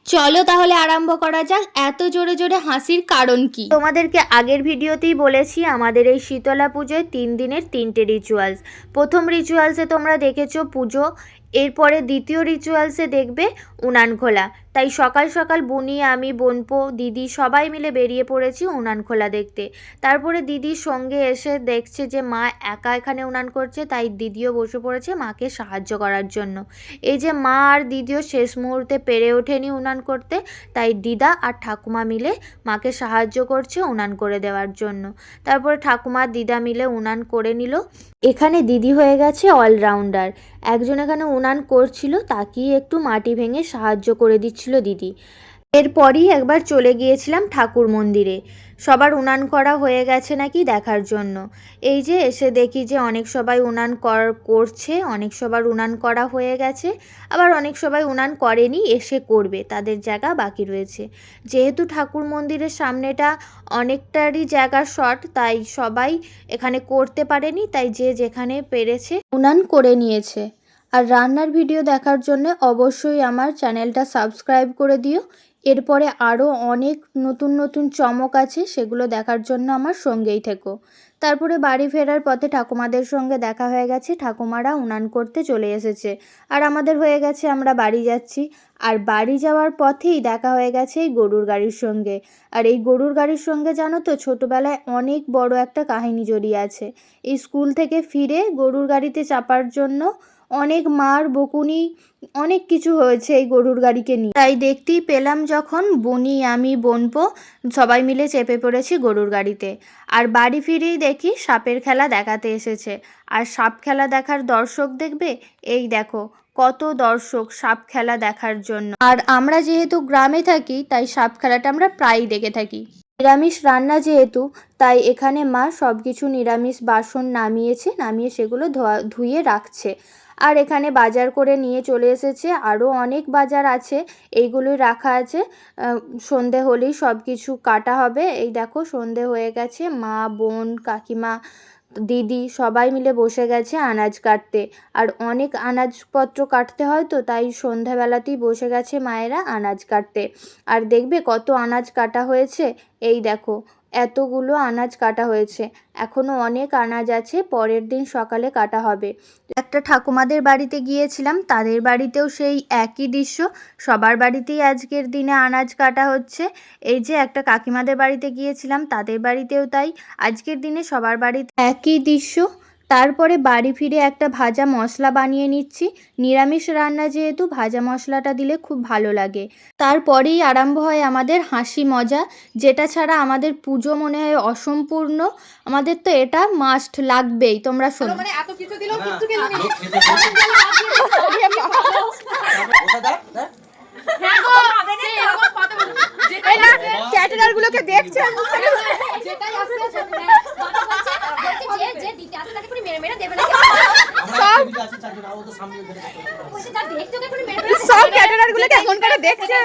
চলো তাহলে আরম্ভ করা যাক। এত জোরে জোরে হাসির কারণ কি? তোমাদেরকে আগের ভিডিওতেই বলেছি আমাদের এই শীতলা পুজোয় 3 দিনের 3টে রিচুয়ালস। প্রথম রিচুয়ালসে তোমরা দেখেছো পুজো, এরপরে দ্বিতীয় রিচুয়ালসে দেখবে উনান খোলা। তাই সকাল সকাল বুনি, আমি, বোনপো, দিদি সবাই মিলে বেরিয়ে পড়েছি উনান খোলা দেখতে। তারপরে দিদির সঙ্গে এসে দেখছে যে মা একা এখানে উনান করছে, তাই দিদিও বসে পড়েছে মাকে সাহায্য করার জন্য। এই যে মা আর দিদিও শেষ মুহূর্তে পেরে ওঠেনি উনান করতে, তাই দিদা আর ঠাকুমা মিলে মাকে সাহায্য করছে উনান করে দেওয়ার জন্য। তারপরে ঠাকুমা দিদা মিলে উনান করে নিল। এখানে দিদি হয়ে গেছে অলরাউন্ডার। একজন এখানে উনান করছিল, তাকেই একটু মাটি ভেঙে সাহায্য করে দিচ্ছিল দিদি। এরপরই একবার চলে গিয়েছিলাম ঠাকুর মন্দিরে, সবার উনান করা হয়ে গেছে নাকি দেখার জন্য। এই যে এসে দেখি যে অনেক সবাই উনান করছে, অনেক সবার উনান করা হয়ে গেছে, আবার অনেক সবাই উনান করেনি, এসে করবে, তাদের জায়গা বাকি রয়েছে। যেহেতু ঠাকুর মন্দিরের সামনেটা অনেকটারই জায়গা শর্ট, তাই সবাই এখানে করতে পারেনি, তাই যে যেখানে পেরেছে উনান করে নিয়েছে। আর রান্নার ভিডিও দেখার জন্য অবশ্যই আমার চ্যানেলটা সাবস্ক্রাইব করে দিও। এরপরে আরও অনেক নতুন নতুন চমক আছে, সেগুলো দেখার জন্য আমার সঙ্গেই থেকো। তারপরে বাড়ি ফেরার পথে ঠাকুমাদের সঙ্গে দেখা হয়ে গেছে, ঠাকুমারা উনান করতে চলে এসেছে, আর আমাদের হয়ে গেছে আমরা বাড়ি যাচ্ছি। আর বাড়ি যাওয়ার পথেই দেখা হয়ে গেছে এই গরুর গাড়ির সঙ্গে। আর এই গরুর গাড়ির সঙ্গে জানো তো, ছোটোবেলায় অনেক বড় একটা কাহিনী জড়িয়ে আছে। এই স্কুল থেকে ফিরে গরুর গাড়িতে চাপার জন্য অনেক মার বকুনি, অনেক কিছু হয়েছে এই গরুর গাড়িকে নিয়ে। তাই দেখতেই পেলাম যখন বনি, আমি, বোনপো সবাই মিলে চেপে পড়েছি গরুর গাড়িতে। আর বাড়ি ফিরেই দেখি সাপের খেলা দেখাতে এসেছে। আর সাপ খেলা দেখার দর্শক দেখবে, এই দেখো কত দর্শক সাপ খেলা দেখার জন্য। আর আমরা যেহেতু গ্রামে থাকি, তাই সাপ খেলাটা আমরা প্রায়ই দেখে থাকি। নিরামিষ রান্না যেহেতু, তাই এখানে মা সব কিছু নিরামিষ বাসন নামিয়ে সেগুলো ধুয়ে রাখছে। আর এখানে বাজার করে নিয়ে চলে এসেছে, আরও অনেক বাজার আছে, এইগুলোই রাখা আছে। সন্ধে হলেই সব কিছু কাটা হবে। এই দেখো সন্ধে হয়ে গেছে, মা, বোন, কাকিমা, দিদি সবাই মিলে বসে গেছে আনাজ কাটতে। আর অনেক আনাজপত্র কাটতে হয় তো, তাই সন্ধ্যাবেলাতেই বসে গেছে মায়েরা আনাজ কাটতে। আর দেখবে কত আনাজ কাটা হয়েছে, এই দেখো এতগুলো আনাজ কাটা হয়েছে, এখনও অনেক আনাজ আছে, পরের দিন সকালে কাটা হবে। একটা ঠাকুমাদের বাড়িতে গিয়েছিলাম, তাদের বাড়িতেও সেই একই দৃশ্য, সবার বাড়িতেই আজকের দিনে আনাজ কাটা হচ্ছে। এই যে একটা কাকিমাদের বাড়িতে গিয়েছিলাম, তাদের বাড়িতেও তাই, আজকের দিনে সবার বাড়িতে একই দৃশ্য। তারপরে বাড়ি ফিরে একটা ভাজা মশলা বানিয়ে নিচ্ছি। নিরামিষ রান্না যেহেতু ভাজা মশলাটা দিলে খুব ভালো লাগে। তারপরেই আরম্ভ হয় আমাদের হাসি মজা, যেটা ছাড়া আমাদের পুজো মনে হয় অসম্পূর্ণ। আমাদের তো এটা মাস্ট লাগবেই, তোমরা শোনো। ক্যাটারারগুলোকে দেখছে সব ক্যাটারারগুলোকে এখন করে দেখছে।